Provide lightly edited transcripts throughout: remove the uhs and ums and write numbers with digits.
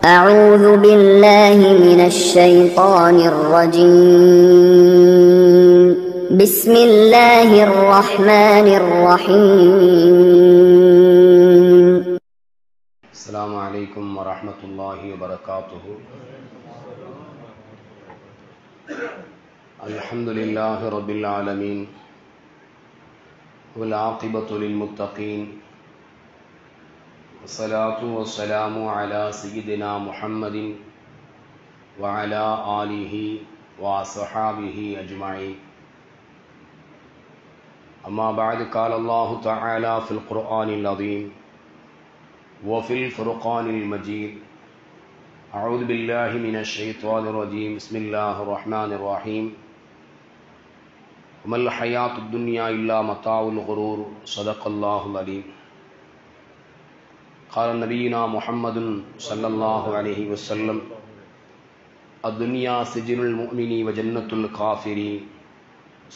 أعوذ بالله من الشيطان الرجيم بسم الله الرحمن الرحيم السلام عليكم ورحمة الله وبركاته. الحمد لله رب العالمين والعاقبة للمتقين والصلاة والسلام على سيدنا محمد وعلى آله وصحابه أجمعين. أما بعد، قال الله تعالى في القرآن العظيم وفي الفرقان المجيد: أعوذ بالله من الشيطان الرجيم بسم الله الرحمن الرحيم وما الحياة الدنيا إلا متاع الغرور صدق الله العليم. قال نبينا محمد صلى الله عليه وسلم: الدنيا سجن المؤمن وجنة الكافر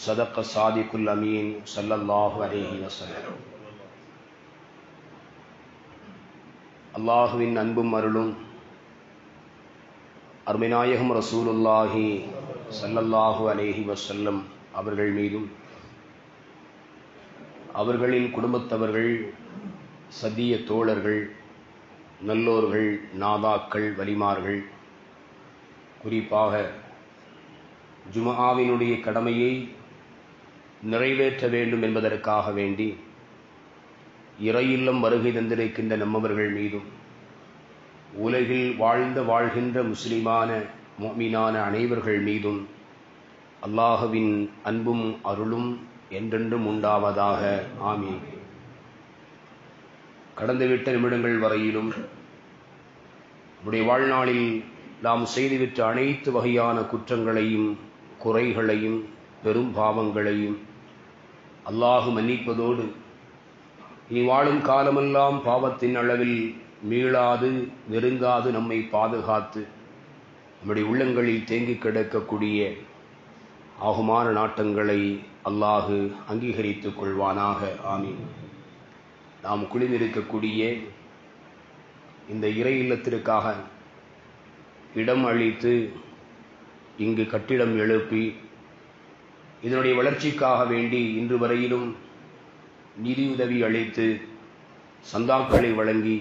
صدق الصادق الأمين صلى الله عليه وسلم. அல்லாஹுவின் அன்பும் அருளும் அருமைநாயகம் ரசூலுல்லாஹி ஸல்லல்லாஹு அலைஹி வஸல்லம் அவர்கள் மீதும் அவர்களின் குடும்பத்தவர்கள், சத்திய தோழர்கள், நல்லோர்கள், நாதாக்கள், வலிமார்கள், குறிப்பாக ஜும்ஆவினுடைய கடமையை நிறைவேற்ற வேண்டும் என்பதற்காக வேண்டி இறையில்லம் வருகை தந்திருக்கின்ற நம்மவர்கள் மீதும் உலகில் வாழ்கின்ற முஸ்லிமான முஃமினான அனைவர்கள் மீதும் அல்லாஹுவின் அன்பும் அருளும் என்றென்றும் உண்டாவதாக. ஆமீன். கடந்துவிட்ட நிமிடங்கள் வரையிலும் நம்முடைய வாழ்நாளில் நாம் செய்துவிட்ட அனைத்து வகையான குற்றங்களையும் குறைகளையும் பெரும் பாவங்களையும் அல்லாஹ் மன்னிப்பதோடு இனி வாழும் காலமெல்லாம் பாவத்தின் அளவில் மீளாது நெருங்காது நம்மை பாதுகாத்து நம்முடைய உள்ளங்களில் தேங்கி கிடக்கக்கூடிய ஆகுமான நாட்டங்களை அல்லாஹு அங்கீகரித்துக் கொள்வானாக. ஆமீன். நாம் குளிர்ந்திருக்கக்கூடிய இந்த இறை இல்லத்திற்காக இடம் அளித்து இங்கு கட்டிடம் எழுப்பி இதனுடைய வளர்ச்சிக்காக வேண்டி இன்று வரையிலும் நிதியுதவி அளித்து சந்தாக்களை வழங்கி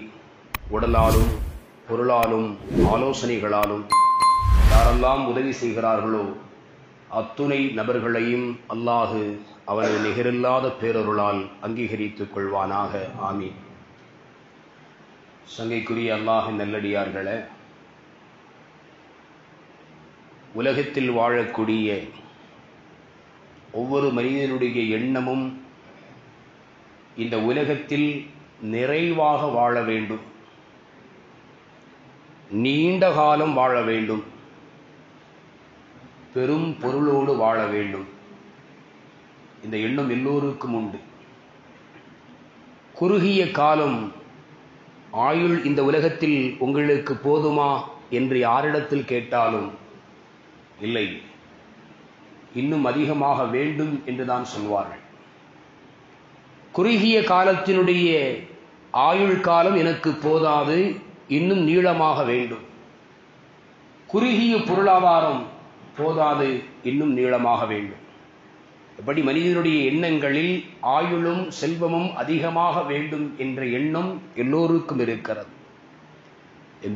உடலாலும் பொருளாலும் ஆலோசனைகளாலும் யாரெல்லாம் உதவி செய்கிறார்களோ அத்துணை நபர்களையும் அல்லாஹு அவனது நிகரில்லாத பேரருளால் அங்கீகரித்துக் கொள்வானாக. ஆமீன். சங்கைக்குரிய அல்லாஹின் நல்லடியார்களே, உலகத்தில் வாழக்கூடிய ஒவ்வொரு மனிதனுடைய எண்ணமும் இந்த உலகத்தில் நிறைவாக வாழ வேண்டும், நீண்ட காலம் வாழ வேண்டும், பெரும் பொருளோடு வாழ வேண்டும். இந்த எண்ணம் எல்லோருக்கும் உண்டு. குறுகிய காலம் ஆயுள் இந்த உலகத்தில் உங்களுக்கு போதுமா என்று யாரிடத்தில் கேட்டாலும் இல்லை, இன்னும் அதிகமாக வேண்டும் என்றுதான் சொல்வார்கள். குறுகிய காலத்தினுடைய ஆயுள் காலம் எனக்கு போதாது, இன்னும் நீளமாக வேண்டும். குறுகிய பொருளாதாரம் போதாது, இன்னும் நீளமாக வேண்டும். இப்படி மனிதனுடைய எண்ணங்களில் ஆயுளும் செல்வமும் அதிகமாக வேண்டும் என்ற எண்ணம் எல்லோருக்கும் இருக்கிறது.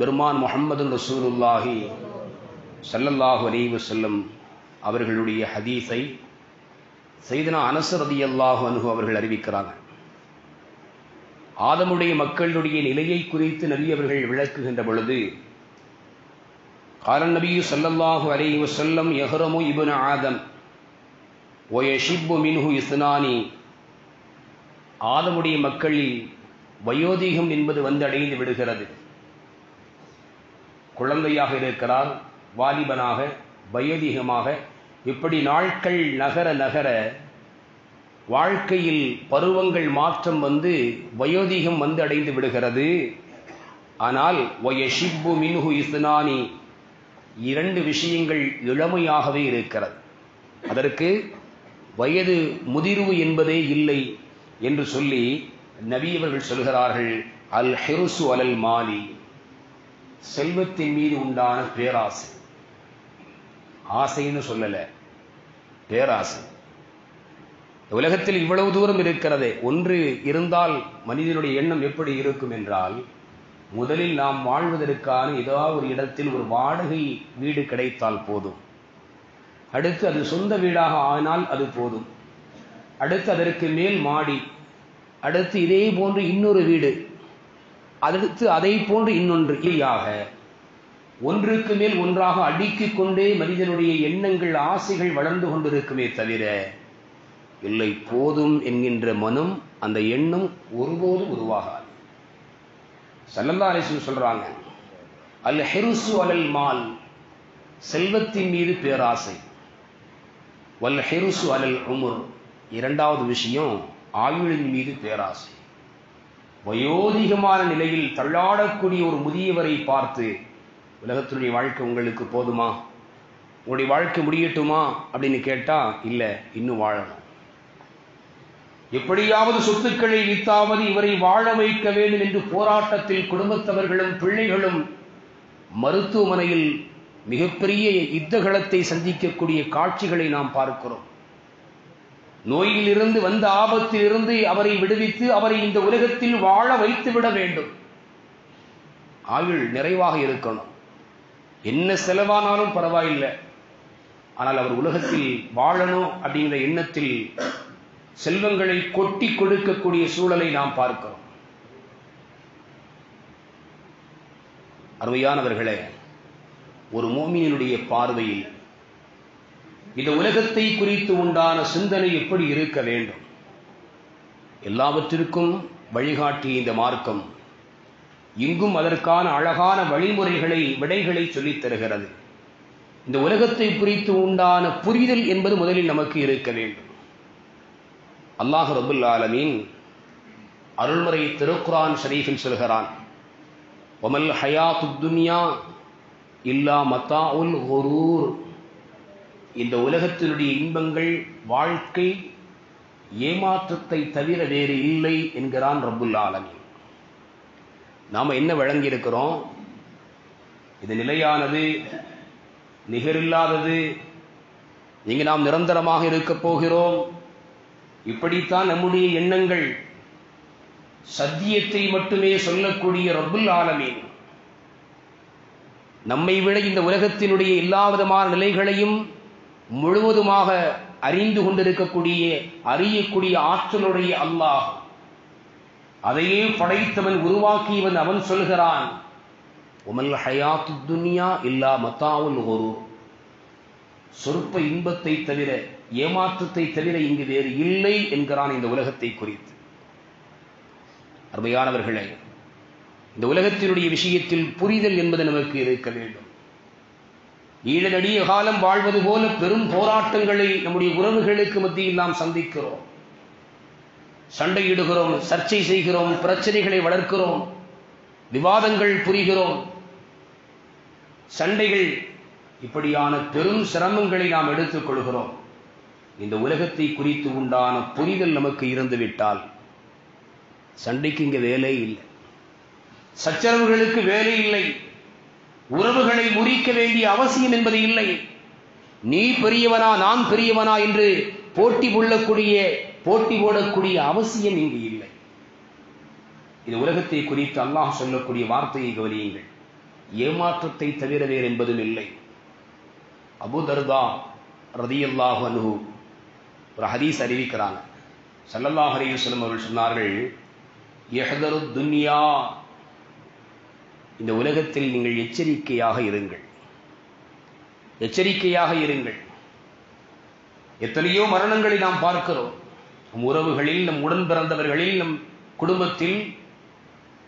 பெருமான் முஹம்மது ரசூலுல்லாஹி ஸல்லல்லாஹு அலைஹி வஸல்லம் அவர்களுடைய ஹதீஸை சையதுனா அனஸ் ரலியல்லாஹு அன்ஹு அவர்கள் அறிவிக்கிறாங்க. ஆதமுடைய மக்களுடைய நிலையை குறித்து நபி அவர்கள் விளக்குகின்ற பொழுது, قال النبي صلى الله عليه وسلم يهرم ابن آدم ويشب منه اثنان. ஆதமுடைய மக்களில் வயோதிகம் என்பது வந்து அடைந்து விடுகிறது. குழந்தையாக இருக்கிறார், வாலிபனாக, வயோதிகமாக, இப்படி நாட்கள் நகர நகர வாழ்க்கையில் பருவங்கள் மாற்றம் வந்து வயோதிகம் வந்து அடைந்து விடுகிறது. ஆனால் வயஷிப்பு மின்ஹு இஸ்னானி, இரண்டு விஷயங்கள் இளமையாகவே இருக்கிறது, அதற்கு வயது முதிர்வு என்பதே இல்லை என்று சொல்லி நபி அவர்கள் சொல்கிறார்கள், அல் ஹிருசு அலல் மாலி, செல்வத்தின் மீது உண்டான பேராசை. ஆசைன்னு சொல்லல, பேராசை. உலகத்தில் இவ்வளவு தூரம் இருக்கிறதே, ஒன்று இருந்தால் மனிதனுடைய எண்ணம் எப்படி இருக்கும் என்றால், முதலில் நாம் வாழ்வதற்கான ஏதாவது ஒரு இடத்தில் ஒரு வாடகை வீடு கிடைத்தால் போதும், அடுத்து அது சொந்த வீடாக ஆனால் அது போதும், அடுத்து அதற்கு மேல் மாடி, அடுத்து இதே போன்று இன்னொரு வீடு, அடுத்து அதை போன்று இன்னொன்று, இயாக ஒன்றுக்கு மேல் ஒன்றாக அடுக்கிக் கொண்டே மனிதனுடைய எண்ணங்கள் ஆசைகள் வளர்ந்து கொண்டிருக்குமே தவிர, இல்லை போதும் என்கின்ற மனம், அந்த எண்ணம் ஒருபோதும் உருவாகாது. ஸல்லல்லாஹு அலைஹி வஸல்லம் சொல்றாங்க, அல் ஹிர்சு அலல் மால், செல்வத்தின் மீது பேராசை, வல் ஹிர்சு அலல் உம்ர், இரண்டாவது விஷயம் ஆயுளின் மீது பேராசை. வயோதிகமான நிலையில் தள்ளாடக்கூடிய ஒரு முதியவரை பார்த்து, உலகத்தினுடைய வாழ்க்கை உங்களுக்கு போதுமா, உங்களுடைய வாழ்க்கை முடியட்டுமா அப்படின்னு கேட்டா, இல்ல இன்னும் வாழணும், எப்படியாவது சொத்துக்களை வித்தாவது இவரை வாழ வைக்க வேண்டும் என்று போராட்டத்தில் குடும்பத்தவர்களும் பிள்ளைகளும் மருத்துவமனையில் மிகப்பெரிய யுத்தகளத்தை சந்திக்கக்கூடிய காட்சிகளை நாம் பார்க்கிறோம். நோயிலிருந்து வந்த ஆபத்திலிருந்து அவரை விடுவித்து அவரை இந்த உலகத்தில் வாழ வைத்து விட வேண்டும். ஆயுள் நிறைவாக இருக்கணும், என்ன செலவானாலும் பரவாயில்லை, ஆனால் அவர் உலகத்தில் வாழணும் அப்படிங்கிற எண்ணத்தில் செல்வங்களை கொட்டி கொடுக்கக்கூடிய சூழலை நாம் பார்க்கிறோம். அருமையானவர்களே, ஒரு மோமினுடைய பார்வையில் இந்த உலகத்தை குறித்து உண்டான சிந்தனை எப்படி இருக்க வேண்டும்? எல்லாவற்றிற்கும் வழிகாட்டிய இந்த மார்க்கம் இங்கும் அதற்கான அழகான வழிமுறைகளை, விடைகளை சொல்லித் தருகிறது. இந்த உலகத்தை குறித்து உண்டான புரிதல் என்பது முதலில் நமக்கு இருக்க வேண்டும். அல்லாஹ் ரப்புல் ஆலமீன் அருள்முறை திருக்குர்ஆன் ஷரீஃபில் சொல்கிறான், வமல் ஹயாத்துத் துன்யா இல்லா மத்தாஉல் குரூர், இந்த உலகத்தினுடைய இன்பங்கள், வாழ்க்கை ஏமாற்றத்தை தவிர வேறு இல்லை என்கிறான் ரப்புல் ஆலமீன். நாம என்ன வழங்கி இருக்கிறோம்? இது நிலையானது, நிகரில்லாதது, இங்கு நாம் நிரந்தரமாக இருக்க போகிறோம், இப்படித்தான் நம்முடைய எண்ணங்கள். சத்தியத்தை மட்டுமே சொல்லக்கூடிய ரப்புல் ஆலமீன் நம்மை விட இந்த உலகத்தினுடைய எல்லா விதமான நிலைகளையும் முழுவதுமாக அறிந்து கொண்டிருக்கக்கூடிய, அறியக்கூடிய ஆற்றலுடைய அல்லாஹ், அதையே படைத்தவன், உருவாக்கியவன், அவன் சொல்கிறான், உமல் ஹயாத்துத் துன்யா இல்லா மத்தாஉல் குரூர், சொற்ப இன்பத்தை தவிர, ஏமாற்றத்தை தவிர இங்கு வேறு இல்லை என்கிறான் இந்த உலகத்தை குறித்து. அருமையானவர்களே, இந்த உலகத்தினுடைய விஷயத்தில் புரிதல் என்பது நமக்கு இருக்க வேண்டும். ஈழ நெடிய காலம் வாழ்வது போல பெரும் போராட்டங்களை நம்முடைய உறவுகளுக்கு மத்தியில் நாம் சந்திக்கிறோம், சண்டையிடுகிறோம், சர்ச்சை செய்கிறோம், பிரச்சனைகளை வளர்க்கிறோம், விவாதங்கள் புரிகிறோம், சண்டைகள், இப்படியான பெரும் சிரமங்களை நாம் எடுத்துக் கொள்கிறோம். இந்த உலகத்தை குறித்து உண்டான புரிதல் நமக்கு இருந்துவிட்டால் சண்டைக்கு இங்க வேலை இல்லை, சச்சரவுகளுக்கு வேலை இல்லை, உறவுகளை முறிக்க வேண்டிய அவசியம் என்பது இல்லை. நீ பெரியவனா நான் பெரியவனா என்று போட்டி போடக்கூடிய அவசியம் இங்கு இல்லை. இந்த உலகத்தை குறித்து அல்லாஹ் சொல்லக்கூடிய வார்த்தையை கவனியுங்கள், ஏமாற்றத்தை தவிர வேறு என்பதும் இல்லை. அபூ தர்தா ரலியல்லாஹு அன்ஹு ஒரு ஹதீஸ் அறிவிக்கிறாங்க. ஸல்லல்லாஹு அலைஹி வஸல்லம் அவர்கள் சொன்னார்கள், யஹ்தரு துன்யா, இந்த உலகத்தில் நீங்கள் எச்சரிக்கையாக இருங்கள், எச்சரிக்கையாக இருங்கள். எத்தனையோ மரணங்களை நாம் பார்க்கிறோம், நம் உறவுகளில், நம் உடன் பிறந்தவர்களில், நம் குடும்பத்தில்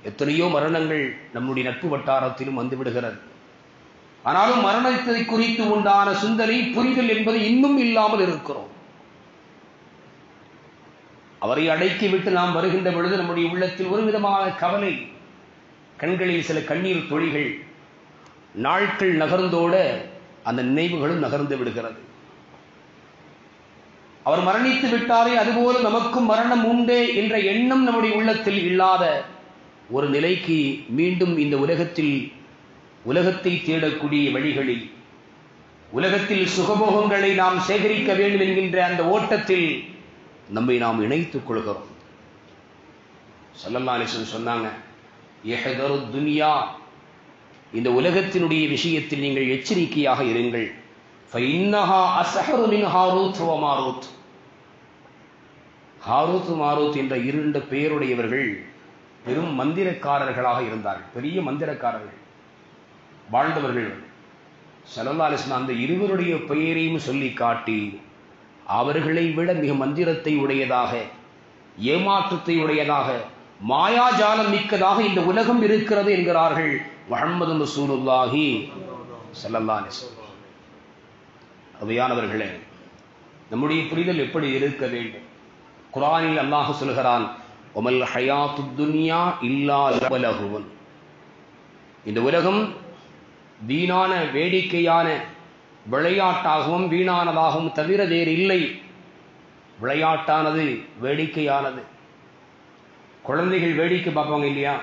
எத்தனையோ மரணங்கள் நம்முடைய நட்பு வட்டாரத்திலும் வந்துவிடுகிறது. ஆனாலும் மரணத்தை குறித்து உண்டான சிந்தனை, புரிதல் என்பது இன்னும் இல்லாமல் இருக்கிறோம். அவரை அடக்கிவிட்டு நாம் வருகின்ற பொழுது நம்முடைய உள்ளத்தில் ஒரு விதமான கவலை, கண்களில் சில கண்ணீர் துளிகள், நாட்கள் நகர்ந்தோட அந்த நினைவுகளும் நகர்ந்து விடுகிறது. அவர் மரணித்து விட்டாரே, அதுபோல நமக்கும் மரணம் உண்டே என்ற எண்ணம் நம்முடைய உள்ளத்தில் இல்லாத ஒரு நிலைக்கு மீண்டும் இந்த உலகத்தில் உலகத்தை தேடக்கூடிய வழிகளில் உலகத்தில் சுகபோகங்களை நாம் சேகரிக்க வேண்டும் என்கின்ற அந்த ஓட்டத்தில் நம்மை நாம் இணைத்துக் கொள்கிறோம். ஸல்லல்லாஹு அலைஹி வஸல்லம் சொன்னாங்க, இஹ்தரு துன்யா, இந்த உலகத்தினுடைய விஷயத்தில் நீங்கள் எச்சரிக்கையாக இருங்கள். ஃபஇன்னஹா அஸ்ஹரு மின் ஹாரூத் வ மாரூத். ஹாரூத் மாரூத் என்ற இரண்டு பெயருடையவர்கள் பெரும் மந்திரக்காரர்களாக இருந்தார்கள். பெரிய மந்திரக்காரர்கள் வாழ்ந்தவர்கள். ஸல்லல்லாஹு அலைஹி வஸல்லம் அந்த இருவருடைய பெயரையும் சொல்லி காட்டி, அவர்களை விட மிக மந்திரத்தை உடையதாக, ஏமாற்றத்தை உடையதாக, மாயாஜாலம் மிக்கதாக இந்த உலகம் இருக்கிறது என்கிறார்கள் முஹம்மது ரசூலுல்லாஹி ஸல்லல்லாஹு அலைஹி வஸல்லம். அவையானவர்களே, நம்முடைய புரிதல் எப்படி இருக்க வேண்டும்? குர்ஆனில் அல்லாஹ் சொல்கிறான், ஒமல் ஹயாத்துத் துன்யா இல்லா லஹுவன். இந்த உலகம் வீணான வேடிக்கையான விளையாட்டாகவும் வீணானதாகவும் தவிர வேறு இல்லை. விளையாட்டானது, வேடிக்கையானது. குழந்தைகள் வேடிக்கை பார்ப்பாங்க இல்லையா?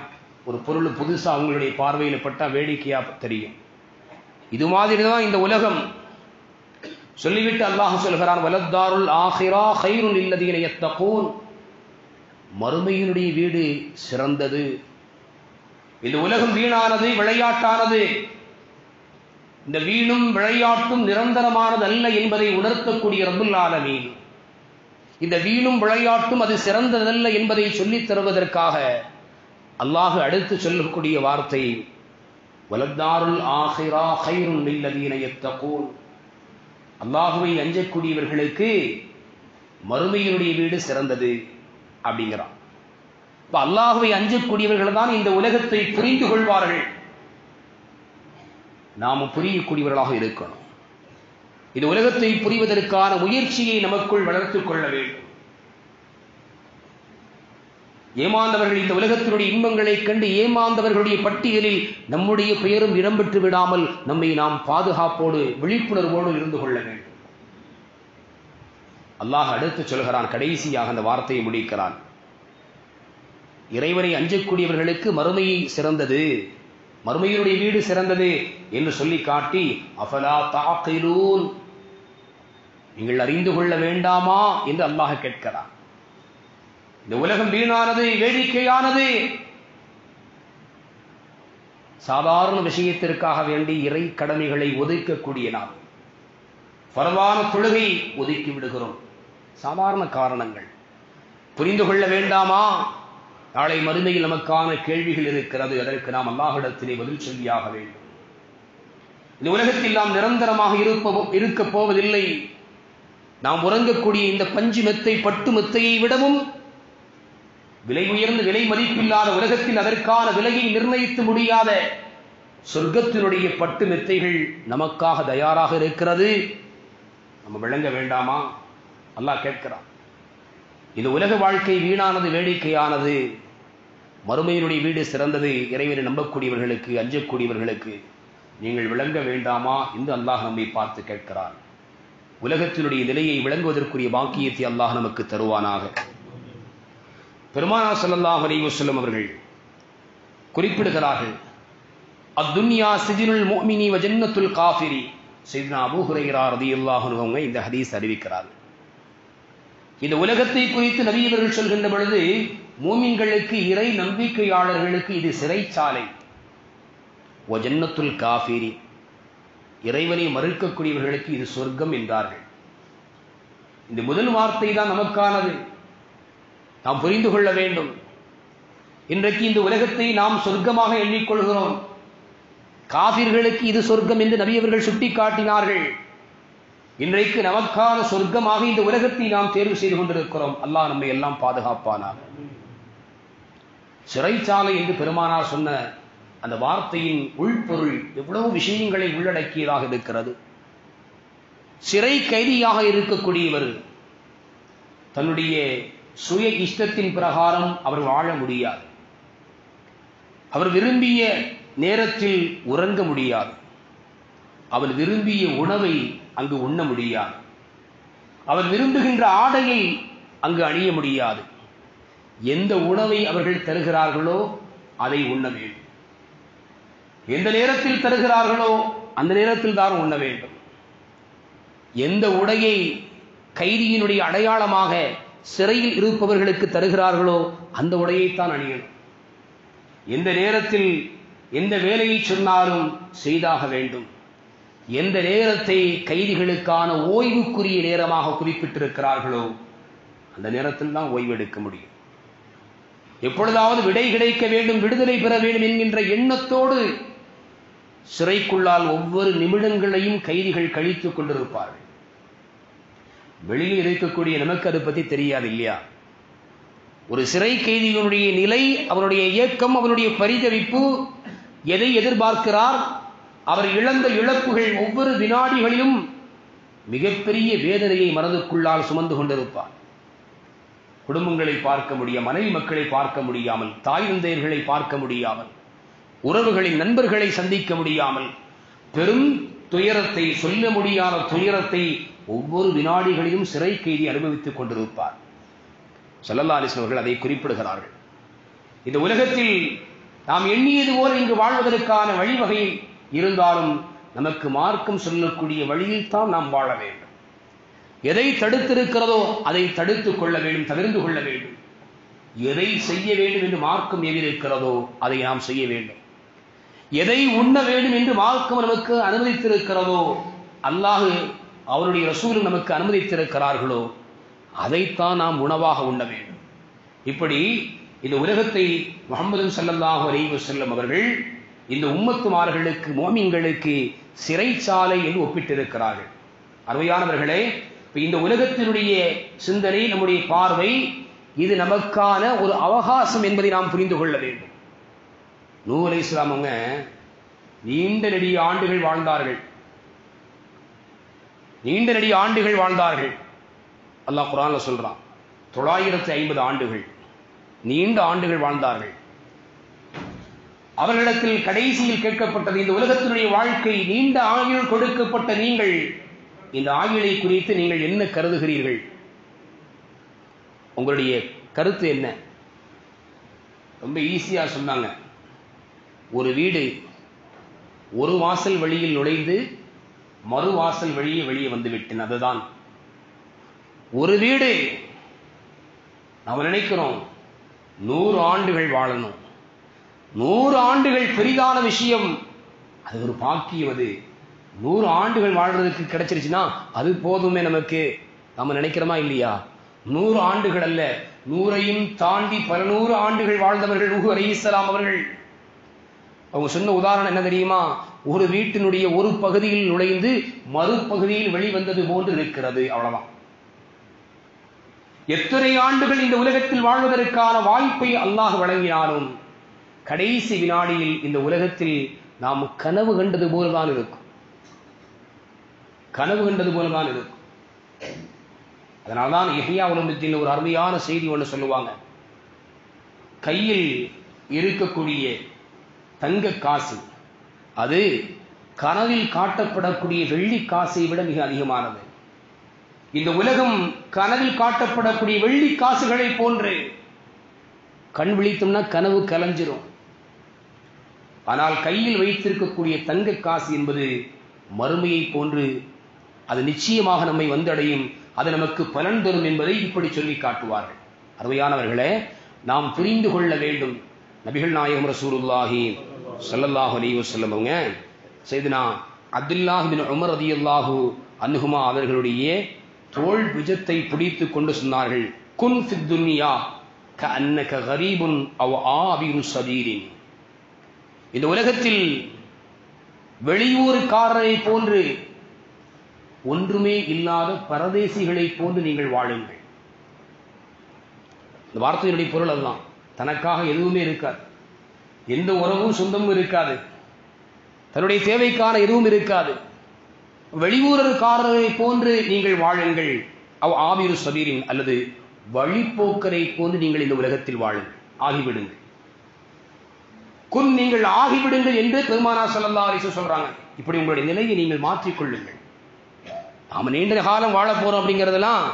ஒரு பொருள் புதுசா அவங்களுடைய பார்வையில் பட்டா வேடிக்கையா தெரியும். இது மாதிரி தான் இந்த உலகம். சொல்லிவிட்டு அல்லாஹ் சொல்கிறான், வலத்தாருல் ஆஹிரா கைருல் இல்லதீன யத்தகூன். மறுமையினுடைய வீடு சிறந்தது. இந்த உலகம் வீணானது, விளையாட்டானது. இந்த வீணும் விளையாட்டும் நிரந்தரமானது அல்ல என்பதை உணர்த்தக்கூடிய ரப்புல் ஆலமீன் இந்த வீணும் விளையாட்டும் அது சிறந்ததல்ல என்பதை சொல்லித் தருவதற்காக அல்லாஹ் அடுத்து சொல்லக்கூடிய வார்த்தை, வலத்தாருல் ஆஹிரா கைருல் லில்லதீன யத்தகூன். அல்லாஹுவை அஞ்சக்கூடியவர்களுக்கு மறுமையினுடைய வீடு சிறந்தது அப்படிங்கிறான். இப்ப அல்லாஹுவை அஞ்சக்கூடியவர்கள் தான் இந்த உலகத்தை புரிந்து கொள்வார்கள். நாம புரியக்கூடியவர்களாக இருக்கணும். இந்த உலகத்தை புரிவதற்கான முயற்சியை நமக்குள் வளர்த்துக் கொள்ள வேண்டும். ஏமாந்தவர்கள் இந்த உலகத்தினுடைய இன்பங்களை கண்டு ஏமாந்தவர்களுடைய பட்டியலில் நம்முடைய பெயரும் இடம்பெற்று விடாமல் நம்மை நாம் பாதுகாப்போடு விழிப்புணர்வோடு இருந்து கொள்ள வேண்டும். அல்லாஹ் அடுத்து சொல்கிறான், கடைசியாக அந்த வார்த்தையை முடிக்கிறான், இறைவனை அஞ்சக்கூடியவர்களுக்கு மறுமை சிறந்தது, மறுமையினுடைய வீடு சிறந்தது என்று சொல்லி காட்டி, அஃபலா தஅகிலூன், நீங்கள் அறிந்து கொள்ள வேண்டாமா என்று அல்லாஹ் கேட்கிறான். இந்த உலகம் வீணானது, வேடிக்கையானது. சாதாரண விஷயத்திற்காக வேண்டி இறை கடமைகளை ஒதுக்கக்கூடிய நாம் ஃபர்வான தொழுகை ஒதுக்கி விடுகிறோம். சாதாரண காரணங்கள். புரிந்து கொள்ள வேண்டாமா? நாளை மறுமையில் நமக்கான கேள்விகள் இருக்கிறது. அதற்கு நாம் அல்லாஹ்விடத்திலே பதில் சொல்லியாக வேண்டும். இந்த உலகத்தில் நாம் நிரந்தரமாக இருக்க போவதில்லை. நாம் உறங்கக்கூடிய இந்த பஞ்சு மெத்தை, பட்டு மெத்தையை விடவும் விலை உயர்ந்த, விலை மதிப்பில்லாத உலகத்தில் அதற்கான விலையை நிர்ணயித்து முடியாத சொர்க்கத்தினுடைய பட்டு மெத்தைகள் நமக்காக தயாராக இருக்கிறது. நம்ம விளங்க வேண்டாமா? அல்லாஹ் கேட்கிறான். இது உலக வாழ்க்கை வீணானது, வேடிக்கையானது, மறுமையினுடைய வீடு சிறந்தது. இறைவனை நம்பக்கூடியவர்களுக்கு, அஞ்சக்கூடியவர்களுக்கு நீங்கள் விளங்க வேண்டாமா என்று அல்லாஹ் நம்மை பார்த்து கேட்கிறான். உலகத்தினுடைய நிலையை விளங்குவதற்குரிய பாக்கியத்தை அல்லாஹ் நமக்கு தருவானாக. பெருமானார் ஸல்லல்லாஹு அலைஹி வஸல்லம் அவர்கள் குறிப்பிடுகிறார்கள், அத்துன்யா சிஜ்னுல் முஃமினி வ ஜன்னத்துல் காஃபிரி. சையதுனா அபூ ஹுரைரா ரலியல்லாஹு அன்ஹு இந்த ஹதீஸ் அறிவிக்கிறார்கள். இந்த உலகத்தை குறித்து நபி அவர்கள் சொல்கின்ற பொழுது, மூமின்களுக்கு, இறை நம்பிக்கையாளர்களுக்கு இது சிறைச்சாலை. வ ஜன்னத்துல் காஃபிரி, இறைவனை மறுக்கக்கூடியவர்களுக்கு இது சொர்க்கம் என்றார்கள். இந்த முதல் வார்த்தை தான் நமக்கானது. நாம் புரிந்து கொள்ள வேண்டும். இன்றைக்கு இந்த உலகத்தை நாம் சொர்க்கமாக எண்ணிக்கொள்கிறோம். காஃபிர்களுக்கு இது சொர்க்கம் என்று நபி அவர்கள் சுட்டிக்காட்டினார்கள். இன்றைக்கு நமக்கான சொர்க்கமாக இந்த உலகத்தை நாம் தேர்வு செய்து கொண்டிருக்கிறோம். அல்லாஹ் நம்மை எல்லாம் பாதுகாப்பானாக. சிறைச்சாலை என்று பெருமானார் சொன்ன அந்த வார்த்தையின் உள்பொருள் எவ்வளவு விஷயங்களை உள்ளடக்கியதாக இருக்கிறது. சிறை கைதியாக இருக்கக்கூடியவர் தன்னுடைய சுய இஷ்டத்தின் பிரகாரம் அவர் வாழ முடியாது. அவர் விரும்பிய நேரத்தில் உறங்க முடியாது. அவர் விரும்பிய உணவை அங்கு உண்ண முடியாது. அவர் விரும்புகின்ற ஆடையை அங்கு அணிய முடியாது. எந்த உணவை அவர்கள் தருகிறார்களோ அதை உண்ண வேண்டும். எந்த நேரத்தில் தருகிறார்களோ அந்த நேரத்தில் தான் உண்ண வேண்டும். எந்த உடையை கைதியினுடைய அடையாளமாக சிறையில் இருப்பவர்களுக்கு தருகிறார்களோ அந்த உடையைத்தான் அணியணும். எந்த நேரத்தில் எந்த வேலையை சொன்னாலும் செய்தாக வேண்டும். எந்த நேரத்தை கைதிகளுக்கான ஓய்வுக்குரிய நேரமாக குறிப்பிட்டிருக்கிறார்களோ அந்த நேரத்தில் தான் ஓய்வு எடுக்க முடியும். எப்பொழுதாவது விடை கிடைக்க வேண்டும், விடுதலை பெற வேண்டும் என்கின்ற எண்ணத்தோடு சிறைக்குள்ளால் ஒவ்வொரு நிமிடங்களையும் கைதிகள் கழித்துக் கொண்டிருப்பார்கள். வெளியில் இருக்கக்கூடிய நமக்கு அதை பற்றி தெரியாது இல்லையா? ஒரு சிறை கைதியினுடைய நிலை, அவனுடைய இயக்கம், அவனுடைய பரிதவிப்பு, எதை எதிர்பார்க்கிறார், அவர் இழந்த இழப்புகள், ஒவ்வொரு வினாடிகளிலும் மிகப்பெரிய வேதனையை மனதுக்குள்ளால் சுமந்து கொண்டிருப்பார். குடும்பங்களை பார்க்க முடியாமல், மனைவி மக்களை பார்க்க முடியாமல், தாய் தந்தையர்களை பார்க்க முடியாமல், உறவுகளின் நண்பர்களை சந்திக்க முடியாமல், பெரும் துயரத்தை, சொல்ல முடியாத துயரத்தை ஒவ்வொரு வினாடிகளிலும் சிறை கைதி அனுபவித்துக் கொண்டிருப்பார். ஸல்லல்லாஹு அலைஹி வஸல்லம் அவர்கள் அதை குறிப்பிடுகிறார்கள். இந்த உலகத்தில் நாம் எண்ணியது போல இங்கு வாழ்வதற்கான வழிவகை இருந்தாலும் நமக்கு மார்க்கம் சொல்லக்கூடிய வழியில் தான் நாம் வாழ வேண்டும். எதை தடுத்திருக்கிறதோ அதை தடுத்துக் கொள்ள வேண்டும், தவிர்த்து கொள்ள வேண்டும். எதை செய்ய வேண்டும் என்று மார்க்கம் எதிர்க்கிறதோ அதை நாம் செய்ய வேண்டும். எதை உண்ண வேண்டும் என்று மார்க்கம் நமக்கு அனுமதித்திருக்கிறதோ, அல்லாஹ் அவருடைய ரசூலும் நமக்கு அனுமதித்திருக்கிறார்களோ அதைத்தான் நாம் உணவாக உண்ண வேண்டும். இப்படி இந்த உலகத்தை முஹம்மது ஸல்லல்லாஹு அலைஹி வஸல்லம் அவர்கள் இந்த உம்மத்துமார்களுக்கு, மோமின்களுக்கு சிறைச்சாலை என்று ஒப்பிட்டிருக்கிறார்கள். அருமையானவர்களே, இந்த உலகத்தினுடைய சிந்தனை, நம்முடைய பார்வை, இது நமக்கான ஒரு அவகாசம் என்பதை நாம் புரிந்து கொள்ள வேண்டும். நூஹ் அலைஹிஸ்ஸலாம் அவங்க நீண்ட நெடிய ஆண்டுகள் வாழ்ந்தார்கள். நீண்ட நெடிய ஆண்டுகள் வாழ்ந்தார்கள். அல்லாஹ் குர்ஆன்ல சொல்றான், 950 ஆண்டுகள், நீண்ட ஆண்டுகள் வாழ்ந்தார்கள். அவர்களிடத்தில் கடைசியில் கேட்கப்பட்டது, இந்த உலகத்தினுடைய வாழ்க்கை, நீண்ட ஆயுள் கொடுக்கப்பட்ட நீங்கள் இந்த ஆயுளை குறித்து நீங்கள் என்ன கருதுகிறீர்கள்? உங்களுடைய கருத்து என்ன? ரொம்ப ஈஸியா சொன்னாங்க. ஒரு வீடு ஒரு வாசல் வழியில் நுழைந்து மறு வாசல் வழியே வெளியே வந்து விட்டேன். அதுதான் ஒரு வீடு. நாம் நினைக்கிறோம் 100 ஆண்டுகள் வாழணும், 100 ஆண்டுகள் பெரிதான விஷயம், அது ஒரு பாக்கியம். அது 100 ஆண்டுகள் வாழ்றதுக்கு கிடைச்சிருச்சுன்னா அது போதுமே நமக்கு. நாம நினைக்கிறோமா இல்லையா? 100 ஆண்டுகள் அல்ல, 100ஐயும் தாண்டி பல 100 ஆண்டுகள் வாழ்ந்தவர்கள் நூஹ் அலைஹிஸ்ஸலாம் அவர்கள். அவங்க சொன்ன உதாரணம் என்ன தெரியுமா? ஒரு வீட்டினுடைய ஒரு பகுதியில் நுழைந்து மறுபகுதியில் வெளிவந்தது போன்று இருக்கிறது, அவ்வளவுதான். எத்தனை ஆண்டுகள் இந்த உலகத்தில் வாழ்வதற்கான வாய்ப்பை அல்லாஹ் வழங்கினாலும் கடைசி வினாடியில் இந்த உலகத்தில் நாம் கனவு கண்டது போலதான் இருக்கும். கனவு கண்டது போலதான் இருக்கும். அதனால்தான் இஹ்யா உலூமுத்தீன் ஒரு அருமையான செய்தி ஒன்று சொல்லுவாங்க. கையில் இருக்கக்கூடிய தங்க காசு அது கனவில் காட்டப்படக்கூடிய வெள்ளி காசை விட மிக அதிகமானது. இந்த உலகம் கனவில் காட்டப்படக்கூடிய வெள்ளி காசுகளை போன்று. கண் விழித்தோம்னா கனவு கலைஞ்சிரும். ஆனால் கையில் வைத்திருக்கக்கூடிய தங்க காசு என்பது மறுமையை போன்று, அது நிச்சயமாக நம்மை வந்தடையும், அது நமக்கு பலன் தரும் என்பதை இப்படி சொல்லி காட்டுவார்கள். அருமையானவர்களே, நாம் புரிந்து கொள்ள வேண்டும். நபிகள் நாயகம் ரசூலுல்லாஹி ஸல்லல்லாஹு அலைஹி வஸல்லம் அவங்க சையதுனா அப்துல்லாஹ் பின் உமர் ரலியல்லாஹு அன்ஹுமா அவர்களுடைய தோள் புஜத்தை பிடித்துக் கொண்டு சொன்னார்கள், குன் ஃபித் துன்யா கஅன்னக கரீபுன் அவ் ஆபிரு சபீரின். இந்த உலகத்தில் வெளியூர்காரரை போன்று, ஒன்றுமே இல்லாத பரதேசிகளை போன்று நீங்கள் வாழுங்கள். இந்த வார்த்தையினுடைய பொருள் அதுதான். தனக்காக எதுவுமே இருக்காது, எந்த உறவும் சொந்தமும் இருக்காது, தன்னுடைய தேவைக்கான எதுவும் இருக்காது. வெளியூரர்காரரை போன்று நீங்கள் வாழுங்கள். அவ் ஆபிரு சபீரின், அல்லது வழிப்போக்கரை போன்று நீங்கள் இந்த உலகத்தில் வாழுங்கள், ஆகிவிடுங்கள். குன், நீங்கள் ஆகிவிடுங்கள் என்று பெருமானார் ஸல்லல்லாஹு அலைஹி வஸல்லம் சொல்றாங்க. இப்படி உங்களுடைய நிலையை நீங்கள் மாற்றிக்கொள்ளுங்கள். நாம நீண்ட காலம் வாழ போறோம் அப்படிங்கிறதெல்லாம்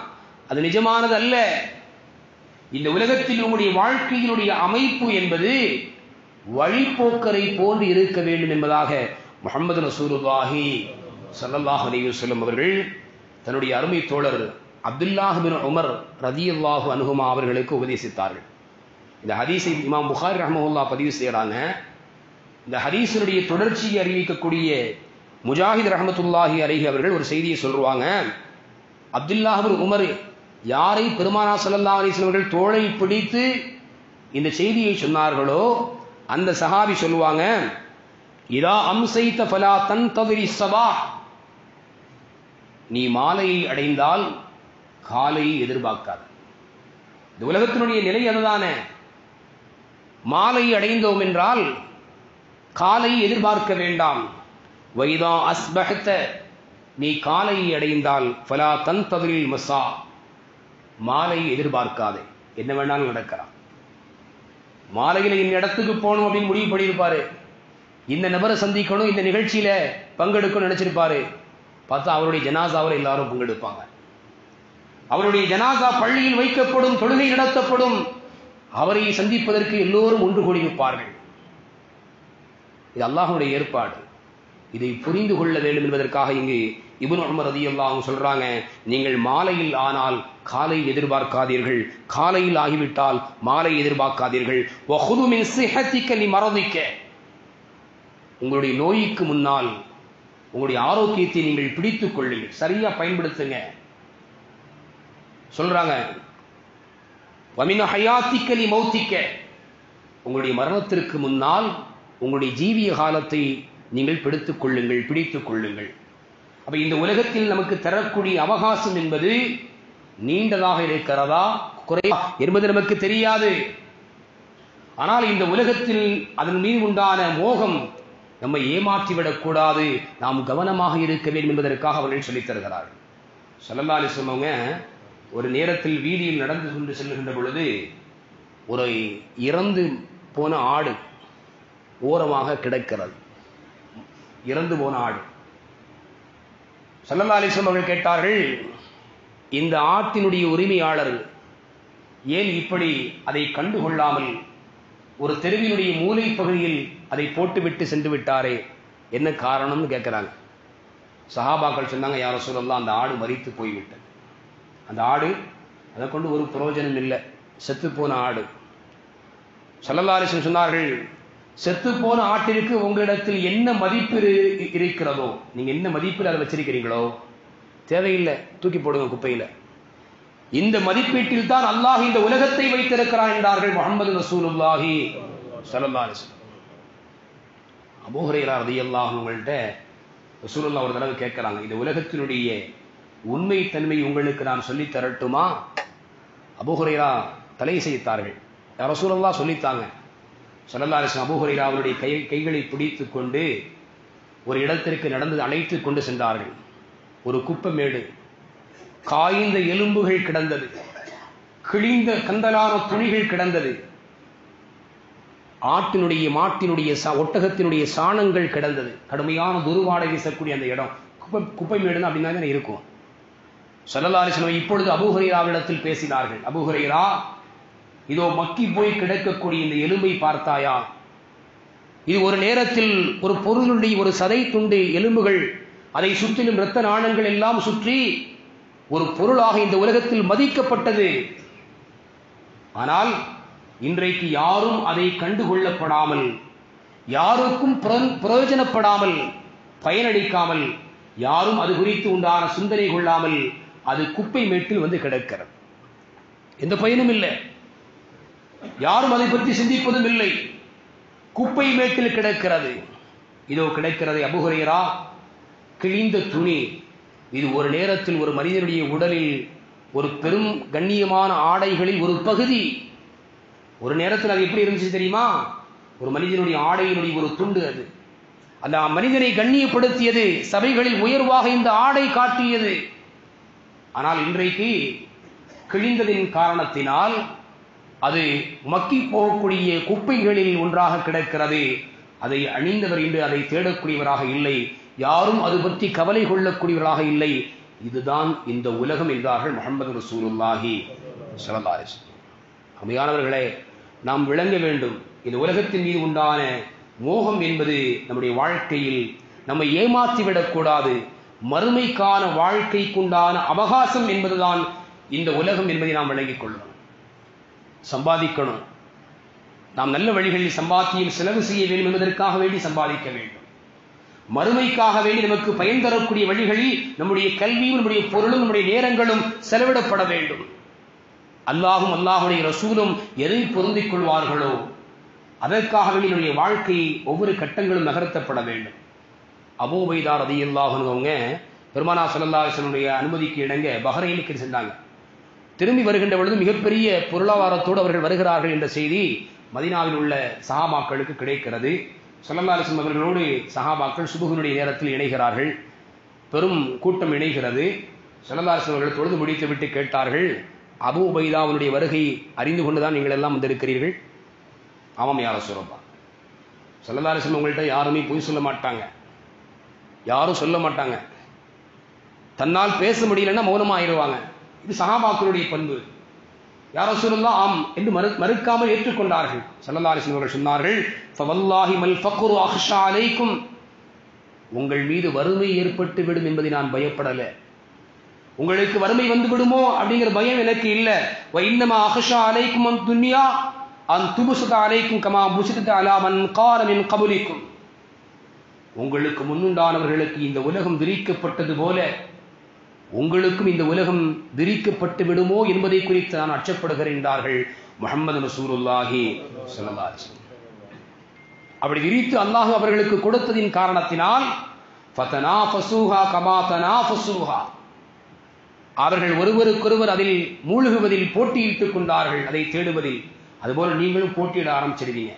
அது நிஜமானது அல்ல. இந்த உலகத்தில் உங்களுடைய வாழ்க்கையினுடைய அமைப்பு என்பது வழிபோக்கரை போன்று இருக்க வேண்டும் என்பதாக முஹம்மது ரசூலுல்லாஹி ஸல்லல்லாஹு அலைஹி வஸல்லம் அவர்கள் தன்னுடைய அருமை தோழர் அப்துல்லாஹ் பின் உமர் ரலியல்லாஹு அன்ஹுமா அவர்களுக்கு உபதேசித்தார்கள். இந்த ஹதீஸை இமாம் புகாரி ரஹ்மத்துல்லாஹி பதிவு செய்யறாங்க. இந்த ஹதீஸினுடைய தொடர்ச்சியை அறிவிக்கக்கூடிய முஜாஹித் ரஹ்மத்துல்லாஹி அலைஹி அவர்கள் ஒரு செய்தியை சொல்றாங்க. அப்துல்லாஹ் பின் உமர் யாரை பெருமானார் ஸல்லல்லாஹு அலைஹி வஸல்லம் அவர்கள் தோளை பிடித்து இந்த செய்தியை சொன்னார்களோ அந்த சஹாபி சொல்லுவாங்க, இதா அம்சைத ஃபலா தன்ததிரி ஸபாஹ், நீ மாலையை அடைந்தால் காலையை எதிர்பார்க்காது. இந்த உலகத்தினுடைய நிலை அதுதானே. மாலை அடைந்தோம் என்றால் காலை எதிர்பார்க்க வேண்டாம். வைதா அஸ்பஹத, நீ காலையை அடைந்தால் ஃபலா தன்ததிரில் மஸா, மாலை எதிர்பார்க்காதே. என்ன வேணாலும் நடக்கலாம். மாலையில் இந்த இடத்துக்கு போகணும் அப்படின்னு முடிவு பண்ணியிருப்பாரு, இந்த நபரை சந்திக்கணும், இந்த நிகழ்ச்சியில பங்கெடுக்கணும் நினைச்சிருப்பாரு. பார்த்தா அவருடைய ஜனாசாவில் எல்லாரும் பங்கெடுப்பாங்க. அவருடைய ஜனாசா பள்ளியில் வைக்கப்படும், தொழுகை நடத்தப்படும். அவரை சந்திப்பதற்கு எல்லோரும் ஒன்று கூடியிருப்பார்கள். இது அல்லாஹ்வுடைய ஏற்பாடு. இதை புரிந்து கொள்ள வேண்டும் என்பதற்காக இங்கு இப்னு உமர் ரலியல்லாஹு அன்ஹு சொல்றாங்க, நீங்கள் மாலையில் ஆனால் காலை எதிர்பார்க்காதீர்கள், காலையில் ஆகிவிட்டால் மாலை எதிர்பார்க்காதீர்கள். வஹுது மின் சிஹத்திக லிமரதிக, உங்களுடைய நோய்க்கு முன்னால் உங்களுடைய ஆரோக்கியத்தை நீங்கள் பிடித்துக் கொள்ளுங்கள், சரியா பயன்படுத்துங்க சொல்றாங்க. வமின் ஹயாத்திக லிமௌத்திக, உங்களுடைய மரணத்திற்கு முன்னால் உங்களுடைய ஜீவிய காலத்தை நீங்கள் பிடித்துக் கொள்ளுங்கள். அப்ப இந்த உலகத்தில் நமக்கு தரக்கூடிய அவகாசம் என்பது நீண்டதாக இருக்கிறதா குறைவா என்பது நமக்கு தெரியாது. ஆனால் இந்த உலகத்தில் அதன் மீது உண்டான மோகம் நம்மை ஏமாற்றிவிடக் கூடாது, நாம் கவனமாக இருக்க வேண்டும் என்பதற்காக அவர்கள் சொல்லித் தருகிறார்கள். ஸல்லல்லாஹு அலைஹி வஸல்லம் அவங்க ஒரு நேரத்தில் வீதியில் நடந்து கொண்டு செல்லுகின்ற பொழுது ஒரு இறந்து போன ஆடு ஓரமாக கிடக்கிறது. இறந்து போன ஆடு. ஸல்லல்லாஹு அலைஹி வஸல்லம் அவர்கள் கேட்டார்கள், இந்த ஆட்டினுடைய உரிமையாளர் ஏன் இப்படி அதை கண்டுகொள்ளாமல் ஒரு தெருவினுடைய மூலை பகுதியில் அதை போட்டுவிட்டு சென்று விட்டாரே, என்ன காரணம்னு கேட்கிறாங்க. சஹாபாக்கள் சொன்னாங்க, யா ரசூலல்லாஹ், அந்த ஆடு மரித்து போய்விட்டது. அந்த ஆடு அதை கொண்டு ஒரு பிரயோஜனம் இல்லை, செத்து போன ஆடு. ஸல்லல்லாஹு அலைஹி வஸல்லம் சொன்னார்கள், செத்து போன ஆட்டிற்கு உங்களிடத்தில் என்ன மதிப்பு இருக்கிறதோ, நீங்க என்ன மதிப்பில் அதை வச்சிருக்கிறீங்களோ தேவையில்லை, தூக்கி போடுங்க குப்பையில. இந்த மதிப்பீட்டில் தான் அல்லாஹ் இந்த உலகத்தை வைத்திருக்கிறான் என்றார்கள் முஹம்மது ரசூலுல்லாஹி ஸல்லல்லாஹு அலைஹி வஸல்லம். அபூ ஹுரைரா ரலியல்லாஹு அன்ஹு அவங்கள்ட்ட ரசூலுல்லாஹ் ஒரு தடவை கேட்கிறாங்க, இந்த உலகத்தினுடைய உண்மை தன்மை உங்களுக்கு நான் சொல்லி தரட்டுமா? அபூ ஹுரைரா தலை செய்தார்கள். யா ரசூலுல்லாஹ் சொல்லித்தாங்க. ஸல்லல்லாஹு அலைஹி வஸல்லம் அபூ ஹுரைரா அவருடைய கைகளை பிடித்துக் கொண்டு ஒரு இடத்திற்கு நடந்து அழைத்து கொண்டு சென்றார்கள். ஒரு குப்பமேடு, காய்ந்த எலும்புகள் கிடந்தது, கிழிந்த கந்தலான துணிகள் கிடந்தது, மாட்டினுடைய ஒட்டகத்தினுடைய சாணங்கள் கிடந்தது, கடுமையான துருவாடை வீசக்கூடிய அந்த இடம். குப்பைமேடுன்னு அப்படின்னா தானே இருக்கும். ஸல்லல்லாஹு அலைஹி வஸல்லம் இப்பொழுது அபூ ஹுரைராவிடத்தில் பேசினார்கள். அபூ ஹுரைரா, இதோ மக்கி போய் கிடக்கக்கூடிய இந்த எலும்பை பார்த்தாயா? இது ஒரு நேரத்தில் ஒரு பொருளுடைய ஒரு சதை துண்டு எலும்புகள், அதை சுற்றிலும் இரத்த நாணங்கள் எல்லாம் சுற்றி ஒரு பொருளாக இந்த உலகத்தில் மதிக்கப்பட்டது. ஆனால் இன்றைக்கு யாரும் அதை கண்டுகொள்ளப்படாமல், யாருக்கும் பிரயோஜனப்படாமல், பயனளிக்காமல், யாரும் அது குறித்து உண்டான சிந்தனை கொள்ளாமல் அது குப்பை மேட்டில் வந்து கிடக்கிறது. எந்த பயனும் இல்லை, யாரும் அதை பற்றி சிந்திப்பதும் இல்லை, குப்பை மேட்டில் கிடக்கிறது. இதோ கிடக்கிறது அபூ ஹுரைரா, கிழிந்த துணி. இது ஒரு நேரத்தில் ஒரு மனிதனுடைய உடலில் ஒரு பெரும் கண்ணியமான ஆடைகளில் ஒரு பகுதி. ஒரு நேரத்தில் அது எப்படி இருந்துச்சு தெரியுமா? ஒரு மனிதனுடைய ஆடையினுடைய ஒரு துண்டு. அது அந்த மனிதனை கண்ணியப்படுத்தியது, சபைகளில் உயர்வாக இந்த ஆடை காட்டியது. ஆனால் இன்றைக்கு கிழிந்ததின் காரணத்தினால் அது மக்கி போகக்கூடிய குப்பைகளில் ஒன்றாக கிடக்கிறது. அதை அணிந்தவர் இன்று அதை தேடக்கூடியவராக இல்லை, யாரும் அது பற்றி கவலை கொள்ளக்கூடியவராக இல்லை. இதுதான் இந்த உலகம் என்றார்கள் முஹம்மது ரசூலுல்லாஹி ஸல்லல்லாஹு அலைஹி வஸல்லம். அருமையானவர்களே, நாம் விளங்க வேண்டும், இந்த உலகத்தின் மீது உண்டான மோகம் என்பது நம்முடைய வாழ்க்கையில் நம்மை ஏமாற்றிவிடக்கூடாது. மறுமைக்கான வாழ்க்கைக்குண்டான அவகாசம் என்பதுதான் இந்த உலகம் என்பதை நாம் விளங்கிக் கொள்ளணும். சம்பாதிக்கணும், நாம் நல்ல வழிகளில் சம்பாத்தியம் செலவு செய்ய வேண்டும் என்பதற்காக வேண்டி சம்பாதிக்க வேண்டும். மறுமைக்காக வேண்டி நமக்கு பயன் தரக்கூடிய வழிகளில் நம்முடைய கல்வியும் நம்முடைய பொருளும் நம்முடைய நேரங்களும் செலவிடப்பட வேண்டும். அல்லாஹும் அல்லாஹுடைய ரசூலும் எதை பொருந்திக் கொள்வார்களோ அதற்காக வேண்டி நம்முடைய வாழ்க்கை ஒவ்வொரு கட்டங்களும் நகர்த்தப்பட வேண்டும். அபூ உபைதா ரலியல்லாஹு அன்ஹு அவங்க பெருமானார் ஸல்லல்லாஹு அலைஹி வஸல்லம் அனுமதிக்கு இணங்க பஹ்ரைனுக்கு சென்றாங்க. திரும்பி வருகின்ற பொழுது மிகப்பெரிய பொருளாதாரத்தோடு அவர்கள் வருகிறார்கள் என்ற செய்தி மதீனாவில் உள்ள சஹாபாக்களுக்கு கிடைக்கிறது. ஸல்லல்லாஹு அலைஹி வஸல்லம் அவர்களோடு சஹாபாக்கள் சுபஹுனுடைய நேரத்தில் இணைகிறார்கள். பெரும் கூட்டம் இணைகிறது. ஸல்லல்லாஹு அலைஹி வஸல்லம் அவர்கள் தொழுது முடித்து விட்டு கேட்டார்கள், அபூ உபைதாவுடைய வருகை அறிந்து கொண்டுதான் நீங்கள் எல்லாம் வந்திருக்கிறீர்கள்? ஆமாம் யா ரசூலல்லாஹ். ஸல்லல்லாஹு அலைஹி வஸல்லம் உங்கள்கிட்ட யாருமே பொய் சொல்ல மாட்டாங்க, யாரும் சொல்ல மாட்டாங்க. தன்னால் பேச முடியலன்னா மௌனமா ஆயிடுவாங்க. இது சஹாபாக்களுடைய பண்பு. யா ரசூலல்லாஹ் ஆம் என்று மறுக்காமல் ஏற்றுக்கொண்டார்கள். ஸல்லல்லாஹு அலைஹி வஸல்லம் அவர்கள் சொன்னார்கள், ஃபவல்லாஹி மல் ஃபக்ரு அக்ஷா அலைக்கும், உங்கள் மீது வறுமை ஏற்பட்டு விடும் என்பதை நான் பயப்படல. உங்களுக்கு வறுமை வந்து விடுமோ அப்படிங்கிற பயம் எனக்கு இல்லை. வ இன்னமா அக்ஷா அலைக்கும் அன் துன்யா அன் துபஸத அலைக்கும் கமா புஸித அலா மன் கான மின் கபலிக்கும், உங்களுக்கு முன்னுண்டானவர்களுக்கு இந்த உலகம் விரிக்கப்பட்டது போல உங்களுக்கும் இந்த உலகம் விரிக்கப்பட்டு விடுமோ என்பதை குறித்து நான் அச்சப்படுகிறேன் என்றார்கள் முஹம்மது ரசூலுல்லாஹி ஸல்லல்லாஹு அலைஹி வஸல்லம். அப்படி விரித்து அல்லாஹ் அவர்களுக்கு கொடுத்ததின் காரணத்தினால் ஃபதனாஃபஸூஹா கமா தனாஃபஸூஹா, அவர்கள் ஒருவருக்கொருவர் அதில் மூழ்குவதில் போட்டியிட்டுக் கொண்டார்கள், அதை தேடுவதில். அதுபோல நீங்களும் போட்டியிட ஆரம்பிச்சிடுவீங்க.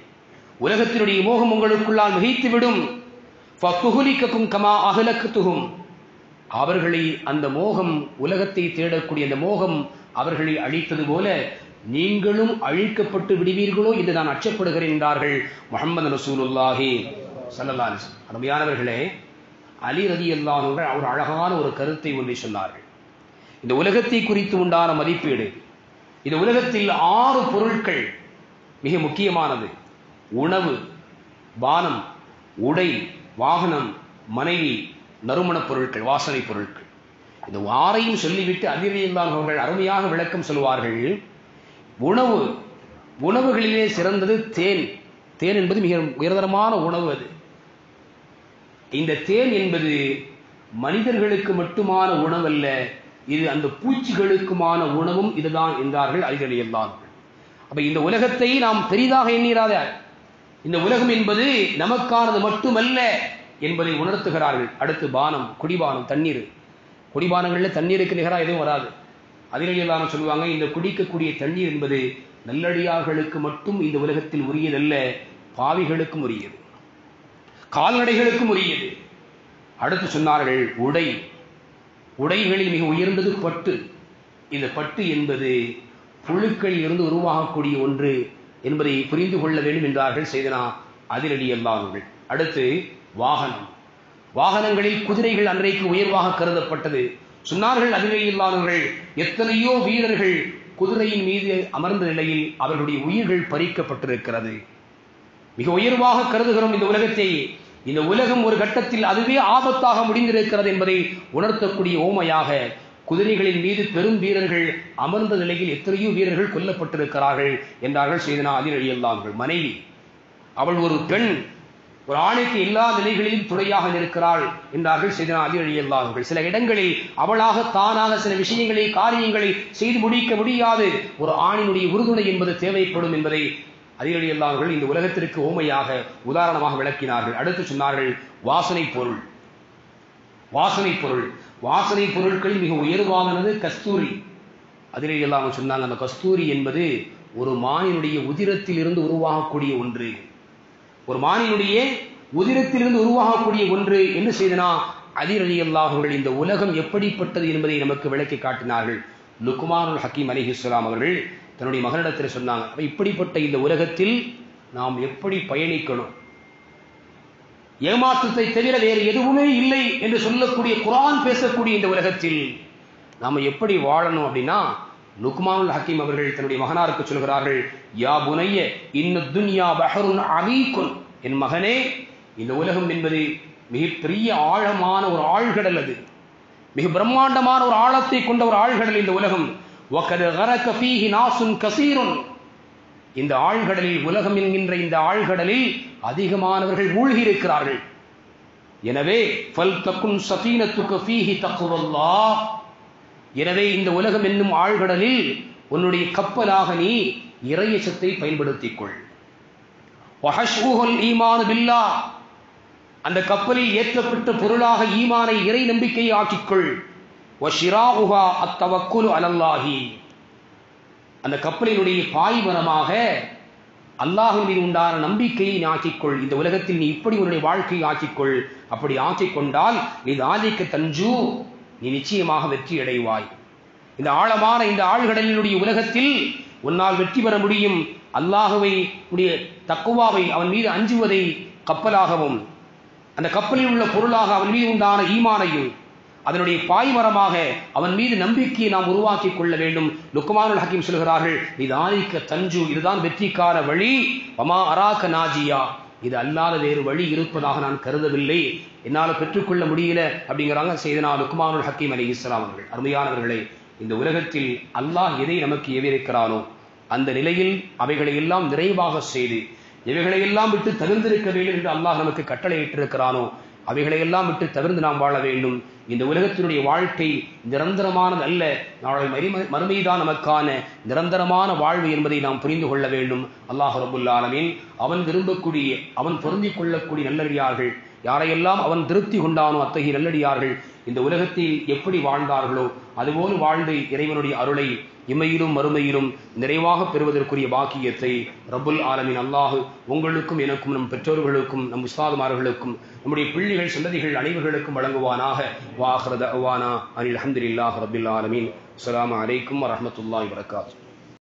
உலகத்தினுடைய மோகம் உங்களுக்குள்ளால் மிகைத்துவிடும். ஃபதுஹ்லிககும் கமா அஹ்லக்துஹும், அவர்களை அந்த மோகம், உலகத்தை தேடக்கூடிய அந்த மோகம் அவர்களை அழித்தது போல நீங்களும் அழிக்கப்பட்டு விடுவீர்களோ என்று நான் அச்சப்படுகிறேன் என்றார்கள் முஹம்மது ரசூலுல்லாஹி ஸல்லல்லாஹு அலைஹி வஸல்லம். அருமையானவர்களே, அலி ரலியல்லாஹு அன்ஹு அவர் அழகான ஒரு கருத்தை ஒன்றை சொன்னார்கள். இந்த உலகத்தை குறித்து உண்டான மதிப்பீடு, இந்த உலகத்தில் 6 பொருட்கள் மிக முக்கியமானது. உணவு, பானம், உடை, வாகனம், மனைவி, நறுமணப் பொருட்கள், வாசனை பொருட்கள். இந்த 6ஐயும் சொல்லிவிட்டு அலி ரலியல்லாஹு அன்ஹு அவர்கள் அருமையாக விளக்கம் சொல்வார்கள். உணவு, உணவுகளிலே சிறந்தது தேன். தேன் என்பது மிக உயர்தரமான உணவு. அது இந்த தேன் என்பது மனிதர்களுக்கு மட்டுமான உணவல்ல, இது அந்த பூச்சிகளுக்குமான உணவும் இதுதான் என்றார்கள் அலி ரலியல்லாஹு அன்ஹு. அப்ப இந்த உலகத்தை நாம் பெரிதாக எண்ணிராத, இந்த உலகம் என்பது நமக்கானது மட்டுமல்ல என்பதை உணர்த்துகிறார்கள். அடுத்து பானம், குடிபானம், தண்ணீர். குடிபானங்கள்ல தண்ணீருக்கு நிகராக எதுவும் வராது. அலி ரலியல்லாஹு அன்ஹு சொல்லுவாங்க, இந்த குடிக்கக்கூடிய தண்ணீர் என்பது நல்லடியார்களுக்கு மட்டும் இந்த உலகத்தில் உரியதல்ல, பாவிகளுக்கும் உரியது, கால்நடைகளுக்கும் உரியது. அடுத்து சொன்னார்கள் உடை. உடைகளில் மிக உயர்ந்தது பட்டு. இந்த பட்டு என்பது புழுக்களில் இருந்து உருவாகக்கூடிய ஒன்று என்பதை புரிந்து கொள்ள வேண்டும் என்றார்கள் செய்தனா அலி ரலியல்லாஹு அன்ஹு. அடுத்து வாகனம். வாகனங்களில் குதிரைகள் அன்றைக்கு உயர்வாக கருதப்பட்டது. சொன்னார்கள் அலி ரலியல்லாஹு அன்ஹு, எத்தனையோ வீரர்கள் குதிரையின் மீது அமர்ந்த நிலையில் அவர்களுடைய உயிர்கள் பறிக்கப்பட்டிருக்கிறது. மிக உயர்வாக கருதுகிறோம் இந்த உலகத்தை. இந்த உலகம் ஒரு கட்டத்தில் அதுவே ஆபத்தாக முடிந்திருக்கிறது என்பதை உணர்த்தக்கூடிய ஓமையாக குதிரைகளின் மீது பெரும் வீரர்கள் அமர்ந்த நிலையில் எத்தனையோ வீரர்கள் கொல்லப்பட்டிருக்கிறார்கள் என்றார்கள் செய்தனா அலி ரலியல்லாஹு அன்ஹு. மனைவி, அவள் ஒரு பெண், ஒரு ஆணுக்கு எல்லா நிலைகளிலும் துணையாக இருக்கிறாள் என்றார்கள் செய்தனா அலி ரலியல்லாஹு அன்ஹு. சில இடங்களில் அவளாக தானாக சில விஷயங்களை, காரியங்களை செய்து முடிக்க முடியாது, ஒரு ஆணினுடைய உறுதுணை என்பது தேவைப்படும் என்பதை அலி ரலியல்லாஹு அன்ஹு இந்த உலகத்திற்கு ஓமையாக, உதாரணமாக விளக்கினார்கள். அடுத்து சொன்னார்கள் வாசனை பொருள். வாசனை பொருள், வாசனை பொருட்களில் மிக உயர்வானது கஸ்தூரி. அலி ரலியல்லாஹு அன்ஹு சொன்னாங்க, அந்த கஸ்தூரி என்பது ஒரு மானினுடைய உதிரத்தில் இருந்து உருவாகக்கூடிய ஒன்று, ஒரு மானினுடைய உதிரத்திலிருந்து உருவாகக்கூடிய ஒன்று என்று செய்தனா அலி ரலியல்லாஹு அன்ஹு இந்த உலகம் எப்படிப்பட்டது என்பதை நமக்கு விளக்கி காட்டினார்கள். லுக்மானுல் ஹக்கீம் அலைஹிஸ்ஸலாம் அவர்கள் தன்னுடைய மகனிடத்தில் சொன்னாங்க, இப்படிப்பட்ட இந்த உலகத்தில் நாம் எப்படி பயணிக்கணும், ஏமாற்றத்தை தவிர வேறு எதுவுமே இல்லை என்று சொல்லக்கூடிய குர்ஆன் பேசக்கூடிய இந்த உலகத்தில் நாம் எப்படி வாழணும் அப்படின்னா, லுக்மானுல் ஹக்கீம் அவர்கள் தன்னுடைய மகனாருக்கு சொல்கிறார்கள், யா புனைய இன்ன துன்யா பஹருன் அமீகுன், என் மகனே, இந்த உலகம் என்பது மிகப்பெரிய ஆழமான ஒரு ஆழ்கடல், அது மிக பிரம்மாண்டமான ஒரு ஆழத்தை கொண்ட ஒரு ஆழ்கடல் இந்த உலகம். வகத் கரக ஃபீஹி நாசுன் கஸீருன், இந்த ஆழ்கடலில், உலகம் என்கின்ற இந்த ஆழ்கடலில் அதிகமானவர்கள் மூழ்கி இருக்கிறார்கள். எனவே ஃபல் தகுன் ஸஃபீனத்துக ஃபீஹி தக்வல்லாஹ், எனவே இந்த உலகம் என்னும் ஆழ்கடலில் உன்னுடைய கப்பலாக நீ இறையச்சத்தை பயன்படுத்திக் கொள். வஹஷ்வுல் ஈமானு பில்லாஹ், அந்த கப்பலில் ஏற்றப்பட்ட பொருளாக ஈமானை, இறை நம்பிக்கையை ஆக்கிக்கொள். வஷிராஉஹா அத்தவக்குலு அலல்லாஹி, அந்த கப்பலினுடைய பாய்மரமாக அல்லாஹ்வின் மீது உண்டான நம்பிக்கையை நீ ஆக்கிக்கொள். இந்த உலகத்தில் நீ இப்படி உன்னுடைய வாழ்க்கையை ஆக்கிக்கொள். அப்படி ஆக்கிக்கொண்டால் நீ தாலிக்க தஞ்சு, நீ நிச்சயமாக வெற்றி அடைவாய். இந்த ஆழமான இந்த ஆழ்கடலினுடைய உலகத்தில் உன்னால் வெற்றி பெற முடியும். அல்லாஹ்வை உடைய தக்குவாவை, அவன் மீது அஞ்சுவதை கப்பலாகவும், அந்த கப்பலில் உள்ள பொருளாக அவன் மீது உண்டான ஈமானையும், அதனுடைய பாய்மரமாக அவன் மீது நம்பிக்கையை நாம் உருவாக்கி கொள்ள வேண்டும். லுக்மானுல் ஹக்கீம் சொல்கிறார்கள், இது ஆலிக்க தஞ்சு, இதுதான் வெற்றிக்கான வழி. வமா அராக்க நாஜியா, இது அல்லாத வேறு வழி இருப்பதாக நான் கருதவில்லை, என்னால் பெற்றுக்கொள்ள முடியல அப்படிங்கிறாங்க சையதுனா லுக்மானுல் ஹக்கீம் அலைஹிஸ்ஸலாம் அவர்கள். அருமையானவர்களே, இந்த உலகத்தில் அல்லாஹ் எதை நமக்கு ஏவிருக்கிறானோ அந்த நிலையில் அவைகளை எல்லாம் நிறைவாக செய்து, எவைகளையெல்லாம் விட்டு தவிர்ந்திருக்க வேண்டும் என்று அல்லாஹ் நமக்கு கட்டளையிட்டிருக்கிறானோ அவைகளையெல்லாம் விட்டு தவிர்த்து நாம் வாழ வேண்டும். இந்த உலகத்தினுடைய வாழ்க்கை நிரந்தரமானது அல்ல, நாளை மறுமைதான் நமக்கான நிரந்தரமான வாழ்வு என்பதை நாம் புரிந்து கொள்ள வேண்டும். அல்லாஹ் ரப்புல் ஆலமீன் அவன் விரும்பக்கூடிய, அவன் பொருந்திக் கொள்ளக்கூடிய நல்லடியார்கள் யாரையெல்லாம் அவன் திருப்தி கொண்டானோ அத்தகைய நல்லடியார்கள் இந்த உலகத்தில் எப்படி வாழ்ந்தார்களோ அதுபோல் வாழ்ந்து இறைவனுடைய அருளை இம்மையிலும் மறுமையிலும் நிறைவாக பெறுவதற்குரிய பாக்கியத்தை ரப்புல் ஆலமீன் அல்லாஹ் உங்களுக்கும் எனக்கும் நம் பெற்றோர்களுக்கும் நம் உஸ்தாதுமார்களுக்கும் நம்முடைய பிள்ளைகள் சந்ததிகள் அனைவர்களுக்கும் வழங்குவானாக. வாஹிரு தஅவானா அனில் ஹம்துலில்லாஹி ரப்பில் ஆலமீன். அஸ்ஸலாமு அலைக்கும் வரஹ்மத்துல்லாஹி வபரகாத்துஹு.